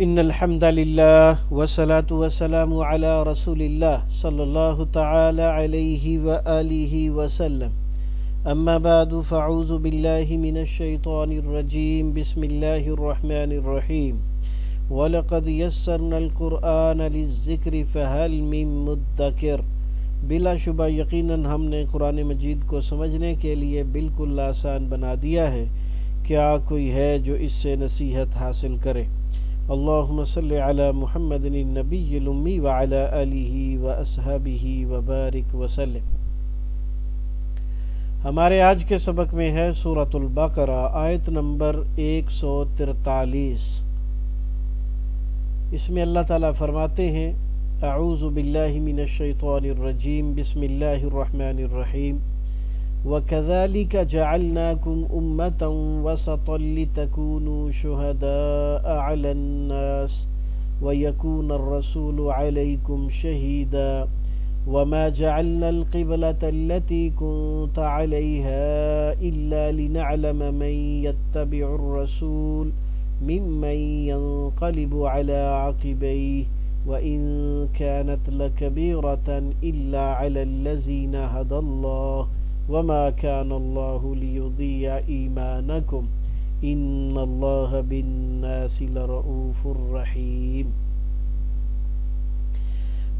ان الحمد للہ والصلاة والسلام علی رسول اللہ صلی اللہ تعالی علیہ وآلہ وسلم اما بعد فاعوذ باللہ من الشیطان الرجیم بسم اللہ الرحمن الرحیم وَلَقَدْ يَسَّرْنَا الْقُرْآنَ لِلذِّكْرِ فَهَلْ مِن مُدَّكِرٍ بلا شبہ یقیناً ہم نے قرآن مجید کو سمجھنے کے لیے بالکل آسان بنا دیا ہے، کیا کوئی ہے جو اس سے نصیحت حاصل کرے؟ اللہم صلی علی محمد النبی الامی وعلی آلہ واصحابہ وبارک وسلم۔ ہمارے آج کے سبق میں ہے سورۃ البقرہ، آیت نمبر 143۔ اس میں اللہ تعالیٰ فرماتے ہیں: اعوذ باللہ من الشیطان الرجیم، بسم اللہ الرحمن الرحیم۔ وَكَذَلِكَ جَعَلْنَاكُمْ أُمَّةً وَسَطًا لِتَكُونُوا شُهَدَاءَ عَلَى النَّاسِ وَيَكُونَ الرَّسُولُ عَلَيْكُمْ شَهِيدًا وَمَا جَعَلْنَا الْقِبْلَةَ الَّتِي كُنْتَ عَلَيْهَا إِلَّا لِنَعْلَمَ مَن يَتَّبِعُ الرَّسُولَ ممن ينقلب على عقبيه وإن كانت لكبيرة إلا على الذين هدى الله وما كان الله ليضيع إيمانكم إن الله بالناس لرؤوف رحيم۔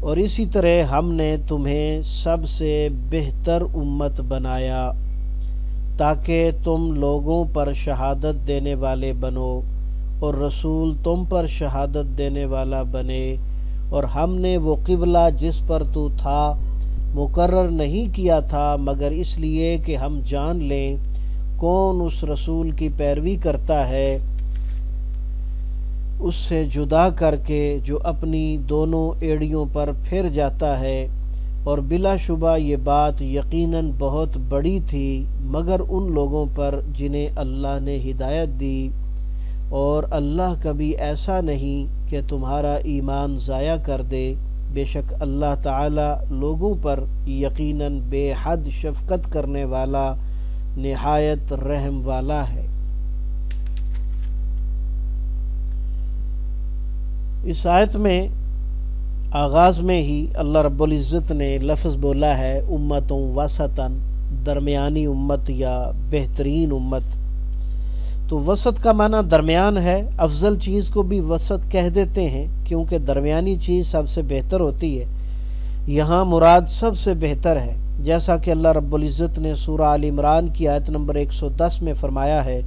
اور اسی طرح ہم نے تمہیں سب سے بہتر امت بنایا تاکہ تم لوگوں پر شہادت دینے والے بنو اور رسول تم پر شہادت دینے والا بنے، اور ہم نے وہ قبلہ جس پر تو تھا مقرر نہیں کیا تھا مگر اس لیے کہ ہم جان لیں کون اس رسول کی پیروی کرتا ہے اس سے جدا کر کے جو اپنی دونوں ایڑیوں پر پھر جاتا ہے، اور بلا شبہ یہ بات یقیناً بہت بڑی تھی مگر ان لوگوں پر جنہیں اللہ نے ہدایت دی، اور اللہ کبھی ایسا نہیں کہ تمہارا ایمان ضائع کر دے، بے شک اللہ تعالی لوگوں پر یقیناً بے حد شفقت کرنے والا نہایت رحم والا ہے۔ اس آیت میں آغاز میں ہی اللہ رب العزت نے لفظ بولا ہے امتوں وسطاً، درمیانی امت یا بہترین امت۔ تو وسط کا معنی درمیان ہے، افضل چیز کو بھی وسط کہہ دیتے ہیں کیونکہ درمیانی چیز سب سے بہتر ہوتی ہے، یہاں مراد سب سے بہتر ہے، جیسا کہ اللہ رب العزت نے سورہ آل عمران کی آیت نمبر 110 میں فرمایا ہے: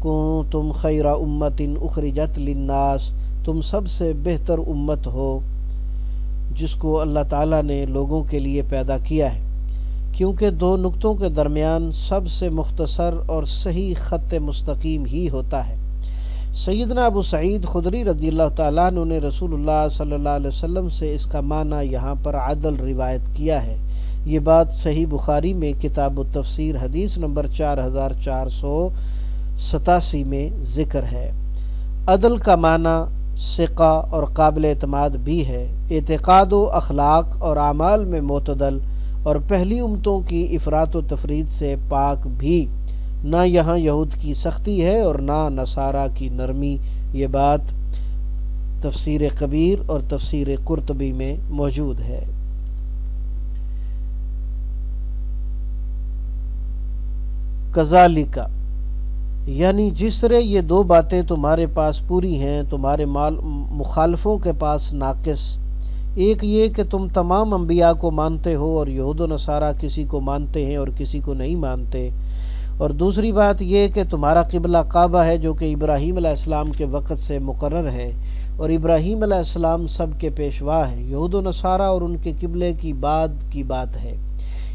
کنتم خیر امت اخرجت للناس، تم سب سے بہتر امت ہو جس کو اللہ تعالیٰ نے لوگوں کے لیے پیدا کیا ہے، کیونکہ دو نقطوں کے درمیان سب سے مختصر اور صحیح خط مستقیم ہی ہوتا ہے۔ سیدنا ابو سعید خدری رضی اللہ تعالیٰ عنہ نے رسول اللہ صلی اللہ علیہ وسلم سے اس کا معنی یہاں پر عدل روایت کیا ہے۔ یہ بات صحیح بخاری میں کتاب التفسیر حدیث نمبر 4487 میں ذکر ہے۔ عدل کا معنی ثقہ اور قابل اعتماد بھی ہے، اعتقاد و اخلاق اور اعمال میں معتدل، اور پہلی امتوں کی افراط و تفرید سے پاک بھی، نہ یہاں یہود کی سختی ہے اور نہ نصارہ کی نرمی۔ یہ بات تفسیر کبیر اور تفسیر قرطبی میں موجود ہے۔ کذالک یعنی جس طرح یہ دو باتیں تمہارے پاس پوری ہیں تمہارے مخالفوں کے پاس ناقص، ایک یہ کہ تم تمام انبیاء کو مانتے ہو اور یہود و نصارہ کسی کو مانتے ہیں اور کسی کو نہیں مانتے، اور دوسری بات یہ کہ تمہارا قبلہ کعبہ ہے جو کہ ابراہیم علیہ السلام کے وقت سے مقرر ہے، اور ابراہیم علیہ السلام سب کے پیشوا ہیں، یہود و نصارہ اور ان کے قبلے کی بعد کی بات ہے۔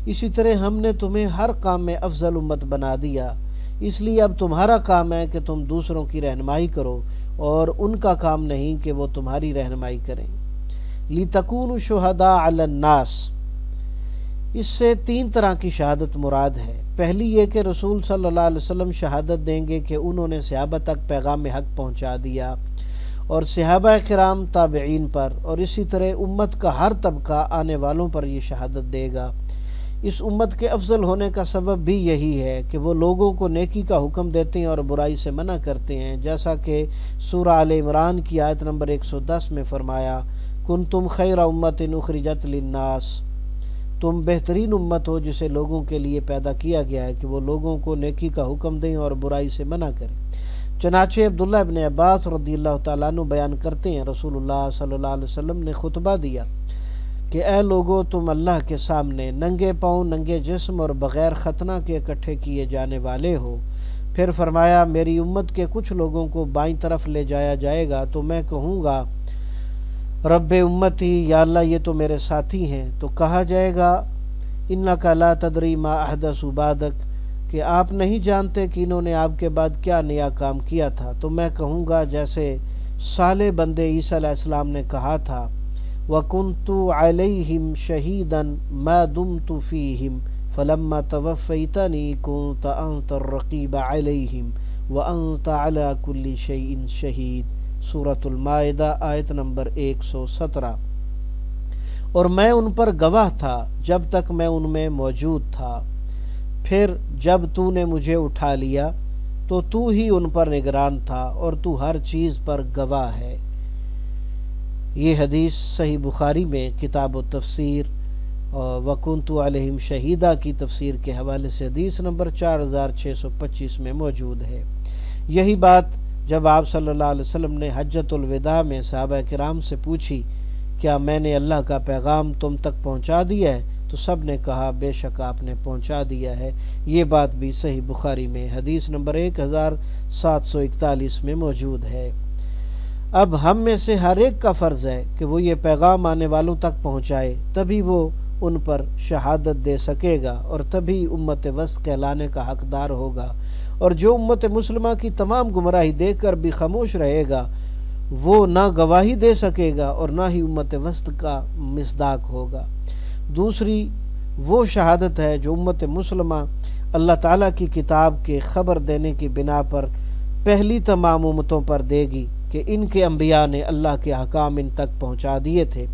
اسی طرح ہم نے تمہیں ہر کام میں افضل امت بنا دیا، اس لیے اب تمہارا کام ہے کہ تم دوسروں کی رہنمائی کرو اور ان کا کام نہیں کہ وہ تمہاری رہنمائی کریں۔ لِتَكُونُوا شُهَدَاءَ عَلَى النَّاسِ، اس سے تین طرح کی شہادت مراد ہے۔ پہلی یہ کہ رسول صلی اللہ علیہ وسلم شہادت دیں گے کہ انہوں نے صحابہ تک پیغام حق پہنچا دیا، اور صحابہ کرام تابعین پر، اور اسی طرح امت کا ہر طبقہ آنے والوں پر یہ شہادت دے گا۔ اس امت کے افضل ہونے کا سبب بھی یہی ہے کہ وہ لوگوں کو نیکی کا حکم دیتے ہیں اور برائی سے منع کرتے ہیں، جیسا کہ سورہ آل عمران کی آیت نمبر 110 میں فرمایا، کنتم خیر امت اخرجت للناس، تم بہترین امت ہو جسے لوگوں کے لیے پیدا کیا گیا ہے کہ وہ لوگوں کو نیکی کا حکم دیں اور برائی سے منع کریں۔ چنانچہ عبداللہ ابن عباس رضی اللہ تعالیٰ عنہ بیان کرتے ہیں، رسول اللہ صلی اللہ علیہ وسلم نے خطبہ دیا کہ اے لوگو، تم اللہ کے سامنے ننگے پاؤں، ننگے جسم اور بغیر ختنہ کے اکٹھے کیے جانے والے ہو۔ پھر فرمایا، میری امت کے کچھ لوگوں کو بائیں طرف لے جایا جائے گا تو میں کہوں گا، رب امتی، یا اللہ یہ تو میرے ساتھی ہیں، تو کہا جائے گا، انک لا تدری ما احدثوا بعدک، کہ آپ نہیں جانتے کہ انہوں نے آپ کے بعد کیا نیا کام کیا تھا۔ تو میں کہوں گا جیسے صالح بندے عیسیٰ علیہ السلام نے کہا تھا، وَكُنْتُ عَلَيْهِمْ شَهِيدًا مَا دُمْتُ فِيهِمْ فَلَمَّا تَوَفَّيْتَنِي كُنْتَ أَنْتَ الرَّقِيبَ عَلَيْهِمْ وَأَنْتَ عَلَى كُلِّ شَيْءٍ شَهِيدٌ۔ سورۃ المائدہ آیت نمبر 117۔ اور میں ان پر گواہ تھا جب تک میں ان میں موجود تھا، پھر جب تو نے مجھے اٹھا لیا تو تو ہی ان پر نگران تھا اور تو ہر چیز پر گواہ ہے۔ یہ حدیث صحیح بخاری میں کتاب التفسیر وَكُنْتُ عَلَيْهِمْ شَهِيدًا کی تفسیر کے حوالے سے حدیث نمبر 4625 میں موجود ہے۔ یہی بات جب آپ صلی اللہ علیہ وسلم نے حجۃ الوداع میں صحابہ کرام سے پوچھی، کیا میں نے اللہ کا پیغام تم تک پہنچا دیا ہے؟ تو سب نے کہا، بے شک آپ نے پہنچا دیا ہے۔ یہ بات بھی صحیح بخاری میں حدیث نمبر 1741 میں موجود ہے۔ اب ہم میں سے ہر ایک کا فرض ہے کہ وہ یہ پیغام آنے والوں تک پہنچائے، تبھی وہ ان پر شہادت دے سکے گا اور تبھی امت وسط کہلانے کا حقدار ہوگا، اور جو امت مسلمہ کی تمام گمراہی دیکھ کر بھی خاموش رہے گا وہ نہ گواہی دے سکے گا اور نہ ہی امت وسط کا مصداق ہوگا۔ دوسری وہ شہادت ہے جو امت مسلمہ اللہ تعالیٰ کی کتاب کے خبر دینے کی بنا پر پہلی تمام امتوں پر دے گی کہ ان کے انبیاء نے اللہ کے احکام ان تک پہنچا دیے تھے۔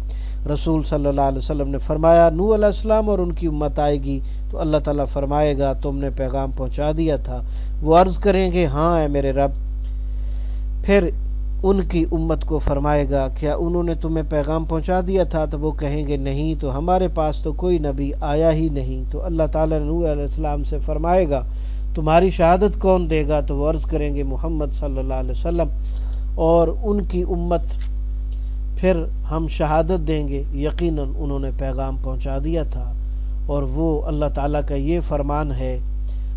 رسول صلی اللہ علیہ وسلم نے فرمایا، نوح علیہ السلام اور ان کی امت آئے گی تو اللہ تعالیٰ فرمائے گا، تم نے پیغام پہنچا دیا تھا۔ وہ عرض کریں گے، ہاں اے میرے رب۔ پھر ان کی امت کو فرمائے گا، کیا انہوں نے تمہیں پیغام پہنچا دیا تھا؟ تو وہ کہیں گے، نہیں، تو ہمارے پاس تو کوئی نبی آیا ہی نہیں۔ تو اللہ تعالیٰ نے نوح علیہ السلام سے فرمائے گا، تمہاری شہادت کون دے گا؟ تو وہ عرض کریں گے، محمد صلی اللہ علیہ وسلم اور ان کی امت۔ پھر ہم شہادت دیں گے، یقیناً انہوں نے پیغام پہنچا دیا تھا، اور وہ اللہ تعالیٰ کا یہ فرمان ہے،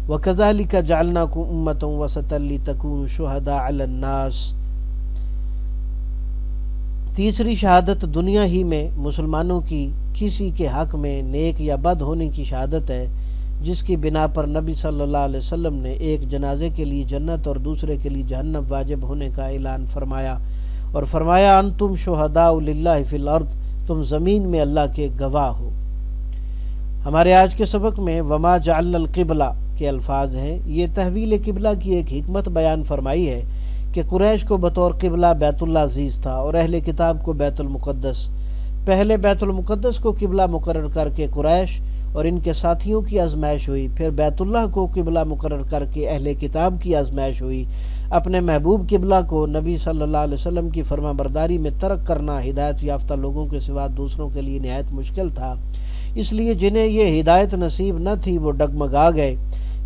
وَكَذَلِكَ جَعَلْنَاكُمْ أُمَّةً وَسَطًا لِتَكُونُوا شُهَدَاءَ عَلَى النَّاسِ۔ تیسری شہادت دنیا ہی میں مسلمانوں کی کسی کے حق میں نیک یا بد ہونے کی شہادت ہے، جس کی بنا پر نبی صلی اللہ علیہ وسلم نے ایک جنازے کے لیے جنت اور دوسرے کے لیے جہنم واجب ہونے کا اعلان فرمایا، اور فرمایا، انتم شہداء للہ فی الارض، تم زمین میں اللہ کے گواہ ہو۔ ہمارے آج کے سبق میں وما جعلنا القبلہ کے الفاظ ہیں۔ یہ تحویل قبلہ کی ایک حکمت بیان فرمائی ہے کہ قریش کو بطور قبلہ بیت اللہ عزیز تھا اور اہل کتاب کو بیت المقدس۔ پہلے بیت المقدس کو قبلہ مقرر کر کے قریش اور ان کے ساتھیوں کی آزمائش ہوئی، پھر بیت اللہ کو قبلہ مقرر کر کے اہل کتاب کی آزمائش ہوئی۔ اپنے محبوب قبلہ کو نبی صلی اللہ علیہ وسلم کی فرما برداری میں ترک کرنا ہدایت یافتہ لوگوں کے سوا دوسروں کے لیے نہایت مشکل تھا، اس لیے جنہیں یہ ہدایت نصیب نہ تھی وہ ڈگمگا گئے۔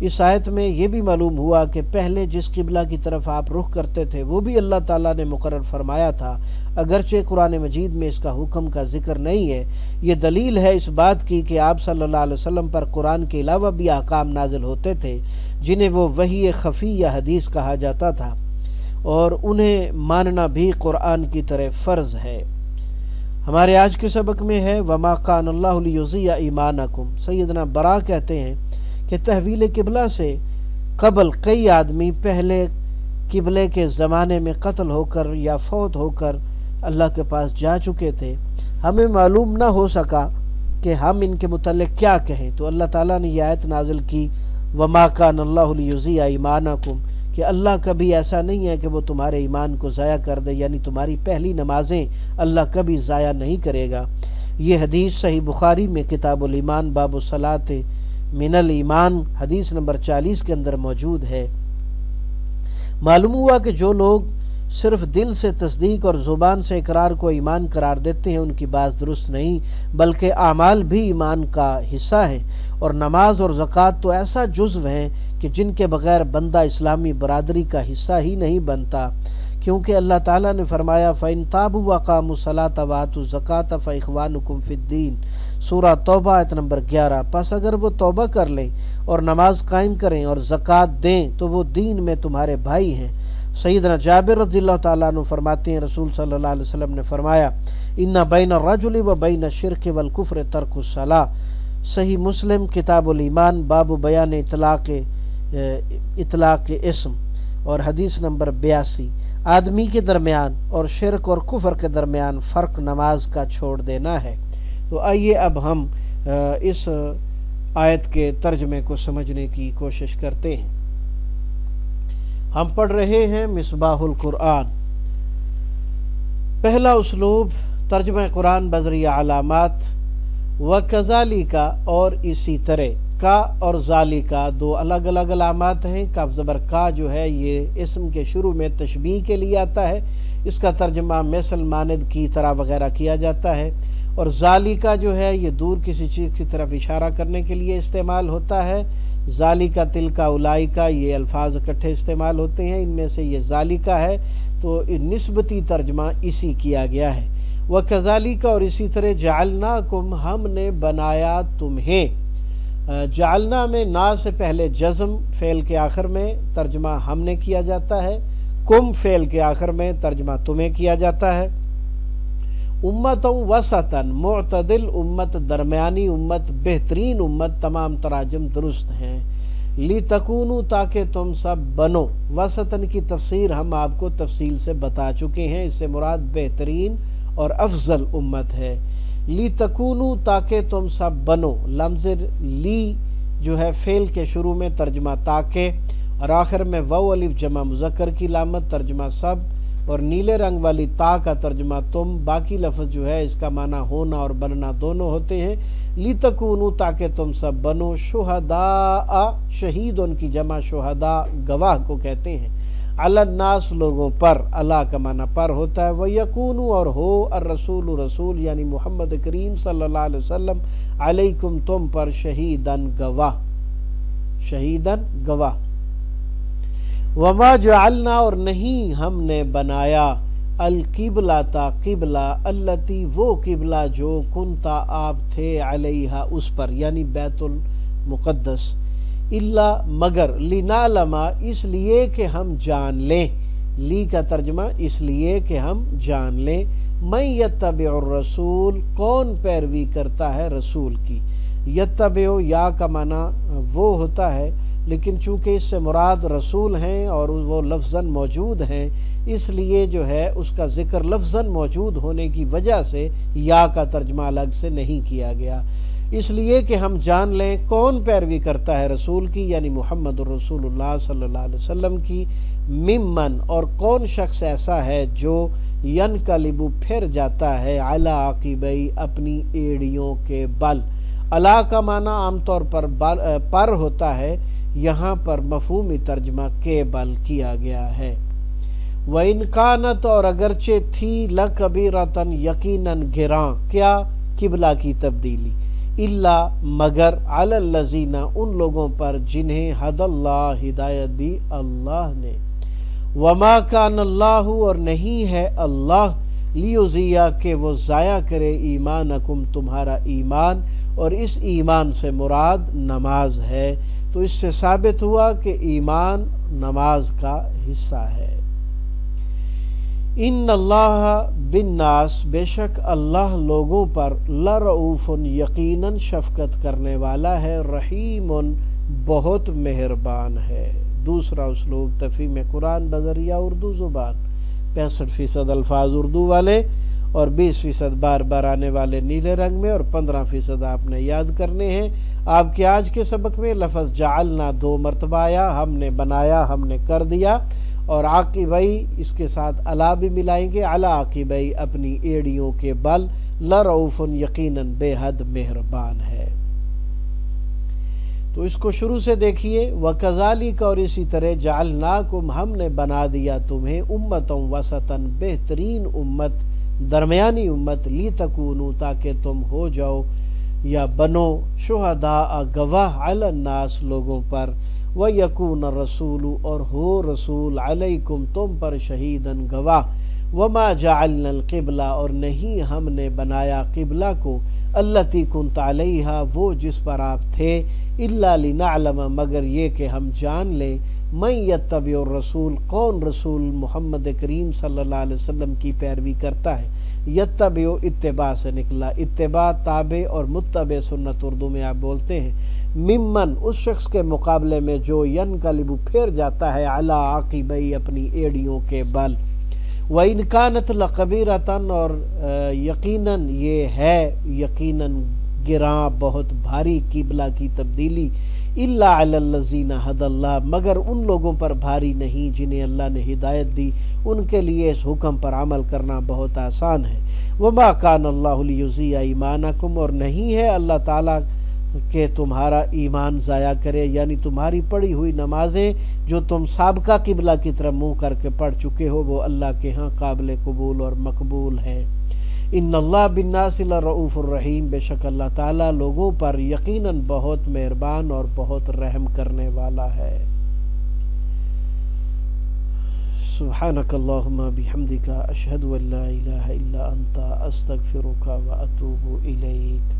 اس آیت میں یہ بھی معلوم ہوا کہ پہلے جس قبلہ کی طرف آپ رخ کرتے تھے وہ بھی اللہ تعالیٰ نے مقرر فرمایا تھا، اگرچہ قرآن مجید میں اس کا حکم کا ذکر نہیں ہے۔ یہ دلیل ہے اس بات کی کہ آپ صلی اللہ علیہ وسلم پر قرآن کے علاوہ بھی احکام نازل ہوتے تھے جنہیں وہ وحی خفی یا حدیث کہا جاتا تھا، اور انہیں ماننا بھی قرآن کی طرح فرض ہے۔ ہمارے آج کے سبق میں ہے وما کان اللہ لیضیع ایمانکم۔ سیدنا برا کہتے ہیں کہ تحویل قبلہ سے قبل کئی آدمی پہلے قبلے کے زمانے میں قتل ہو کر یا فوت ہو کر اللہ کے پاس جا چکے تھے، ہمیں معلوم نہ ہو سکا کہ ہم ان کے متعلق کیا کہیں، تو اللہ تعالیٰ نے یہ آیت نازل کی، وما کان اللہ لیضیع ایمانکم، کہ اللہ کبھی ایسا نہیں ہے کہ وہ تمہارے ایمان کو ضائع کر دے، یعنی تمہاری پہلی نمازیں اللہ کبھی ضائع نہیں کرے گا۔ یہ حدیث صحیح بخاری میں کتاب الایمان باب الصلاۃ من الایمان حدیث نمبر 40 کے اندر موجود ہے۔ معلوم ہوا کہ جو لوگ صرف دل سے تصدیق اور زبان سے اقرار کو ایمان قرار دیتے ہیں ان کی بات درست نہیں، بلکہ اعمال بھی ایمان کا حصہ ہیں، اور نماز اور زکوٰۃ تو ایسا جزو ہیں کہ جن کے بغیر بندہ اسلامی برادری کا حصہ ہی نہیں بنتا، کیونکہ اللہ تعالیٰ نے فرمایا فَإِن تَابُوا وَأَقَامُوا الصَّلَاةَ وَآتُوا الزَّكَاةَ فَإِخْوَانُكُمْ فِي الدِّينِ سورہ توبہ آیت نمبر 11۔ پس اگر وہ توبہ کر لیں اور نماز قائم کریں اور زکوٰۃ دیں تو وہ دین میں تمہارے بھائی ہیں۔ سیدنا جابر رضی اللہ تعالیٰ عنہ فرماتے ہیں رسول صلی اللہ علیہ وسلم نے فرمایا ان بین الرجل و بین الشرک والکفر ترک الصلاۃ۔ صحیح مسلم کتاب الایمان باب بیان اطلاق اسم اور حدیث نمبر 82۔ آدمی کے درمیان اور شرک اور کفر کے درمیان فرق نماز کا چھوڑ دینا ہے۔ تو آئیے اب ہم اس آیت کے ترجمے کو سمجھنے کی کوشش کرتے ہیں۔ ہم پڑھ رہے ہیں مصباح القرآن۔ پہلا اسلوب ترجمہ قرآن بذریعہ علامات وَكَذَلِكَ اور اسی طرح، کا اور ذالکا دو الگ الگ علامات ہیں۔ کاف زبر کا جو ہے یہ اسم کے شروع میں تشبیہ کے لیے آتا ہے، اس کا ترجمہ مثل مانند کی طرح وغیرہ کیا جاتا ہے، اور ذالکا جو ہے یہ دور کسی چیز کی طرف اشارہ کرنے کے لیے استعمال ہوتا ہے۔ ذالکا تلکا اولائکا یہ الفاظ اکٹھے استعمال ہوتے ہیں، ان میں سے یہ ذالکا ہے تو نسبتی ترجمہ اسی کیا گیا ہے۔ وَكَذَلِكَ اور اسی طرح جعلناکم ہم نے بنایا تمہیں۔ جعلنا میں نا سے پہلے جزم فعل کے آخر میں ترجمہ ہم نے کیا جاتا ہے، کم فعل کے آخر میں ترجمہ تمہیں کیا جاتا ہے۔ امتوں وسطاً معتدل امت، درمیانی امت، بہترین امت، تمام تراجم درست ہیں۔ لِتَكُونُوا تاکہ تم سب بنو، وسطاً کی تفسیر ہم آپ کو تفصیل سے بتا چکے ہیں، اس سے مراد بہترین اور افضل امت ہے۔ لِتَكُونُوا تاکہ تم سب بنو، لفظ لی جو ہے فعل کے شروع میں ترجمہ تاکہ، اور آخر میں واو الف جمع مذکر کی علامت ترجمہ سب، اور نیلے رنگ والی تا کا ترجمہ تم، باقی لفظ جو ہے اس کا معنی ہونا اور بننا دونوں ہوتے ہیں۔ لِتَكُونُوا تاکہ تم سب بنو، شہداء شہید ان کی جمع شہداء گواہ کو کہتے ہیں، علی الناس لوگوں پر، اللہ کا معنی پر ہوتا ہے، وَيَكُونُوا اور ہو، الرسول رسول یعنی محمد کریم صلی اللہ علیہ وسلم، علیکم تم پر، شہیداً گواہ، شہیداً گواہ۔ وما جعلنا اور نہیں ہم نے بنایا، القبلۃ قبلہ، التی وہ قبلہ جو کنتا آپ تھے، علیہا اس پر یعنی بیت المقدس، الا مگر، لنعلم اس لیے کہ ہم جان لیں، لی کا ترجمہ اس لیے کہ ہم جان لیں، من یتبع الرسول کون پیروی کرتا ہے رسول کی۔ یتبع یا کا معنی وہ ہوتا ہے، لیکن چونکہ اس سے مراد رسول ہیں اور وہ لفظاً موجود ہیں، اس لیے جو ہے اس کا ذکر لفظاً موجود ہونے کی وجہ سے یا کا ترجمہ الگ سے نہیں کیا گیا، اس لیے کہ ہم جان لیں کون پیروی کرتا ہے رسول کی یعنی محمد الرسول اللہ صلی اللہ علیہ وسلم کی، ممن اور کون شخص ایسا ہے جو ینقلب پھر جاتا ہے، علی عقبیہ اپنی ایڑیوں کے بل۔ علا کا معنی عام طور پر ہوتا ہے، یہاں پر مفہومی ترجمہ کے بل کیا گیا ہے۔ وَإِنْ كَانَتْ اور اگرچہ تھی، لَكَبِيرَةً یقیناً گراں، کیا قبلہ کی تبدیلی، الا مگر، علی الذین ان لوگوں پر جنہیں ہدی اللہ ہدایت دی اللہ نے، وما کان اللہ اور نہیں ہے اللہ، لیضیع کہ وہ ضائع کرے، ایمانکم تمہارا ایمان، اور اس ایمان سے مراد نماز ہے، تو اس سے ثابت ہوا کہ ایمان نماز کا حصہ ہے۔ ان اللہ بالناس بے شک اللہ لوگوں پر، لرؤوف یقیناً شفقت کرنے والا ہے، رحیم بہت مہربان ہے۔ دوسرا اسلوب تفہیم قرآن بذریعہ اردو زبان، 65% الفاظ اردو والے اور 20% بار بار آنے والے نیلے رنگ میں، اور 15% آپ نے یاد کرنے ہیں۔ آپ کے آج کے سبق میں لفظ جعلنا 2 مرتبہ آیا، ہم نے بنایا، ہم نے کر دیا، اور عاقبئی اس کے ساتھ الا بھی ملائیں گے، علی عاقبئی اپنی ایڑیوں کے بل، لرؤوف یقیناً بے حد مہربان ہے۔ تو اس کو شروع سے دیکھیے، وَكَذَلِكَ اور اسی طرح جعلناکم ہم نے بنا دیا تمہیں امتًا وسطًا بہترین امت، درمیانی امت، لِتَكُونُوا تاکہ تم ہو جاؤ یا بنو شہداء گواہ علی الناس لوگوں پر، وَيَكُونَ الرَّسُولُ اور ہو رسول علیکم تم پر شہیداً گواہ، وَمَا جَعَلْنَا الْقِبْلَةَ اور نہیں ہم نے بنایا قبلہ کو، الَّتِي كُنْتَ عَلَيْهَا وہ جس پر آپ تھے، إِلَّا لِنَعْلَمَ مگر یہ کہ ہم جان لیں، مَن يَتَّبِعُ الرَّسُولَ کون رسول محمد کریم صلی اللہ علیہ وسلم کی پیروی کرتا ہے۔ یتبع اتباع سے نکلا، اتباع تابع اور متبع سنت اردو میں آپ بولتے ہیں، ممن اس شخص کے مقابلے میں جو ینقلب پھر جاتا ہے علی عاقبئی اپنی ایڑیوں کے بل، وَإِنْ كَانَتْ لَكَبِيرَةً اور یقیناً یہ ہے یقیناً گراں بہت بھاری قبلہ کی تبدیلی، إِلَّا عَلَى الَّذِينَ هَدَى اللَّهُ مگر ان لوگوں پر بھاری نہیں جنہیں اللہ نے ہدایت دی، ان کے لیے اس حکم پر عمل کرنا بہت آسان ہے۔ وَمَا كَانَ اللَّهُ لِيُضِيعَ ایمانکم اور نہیں ہے اللہ تعالیٰ کہ تمہارا ایمان ضائع کرے، یعنی تمہاری پڑھی ہوئی نمازیں جو تم سابقہ قبلہ کی طرف منہ کر کے پڑھ چکے ہو وہ اللہ کے ہاں قابل قبول اور مقبول ہے۔ ان اللہ بالناس لرؤوف الرحیم بے شک اللہ تعالیٰ لوگوں پر یقیناً بہت مہربان اور بہت رحم کرنے والا ہے۔ سبحانک اللہم بحمدک اشہد ان لا الہ الا انت استغفرک واتوب الیک۔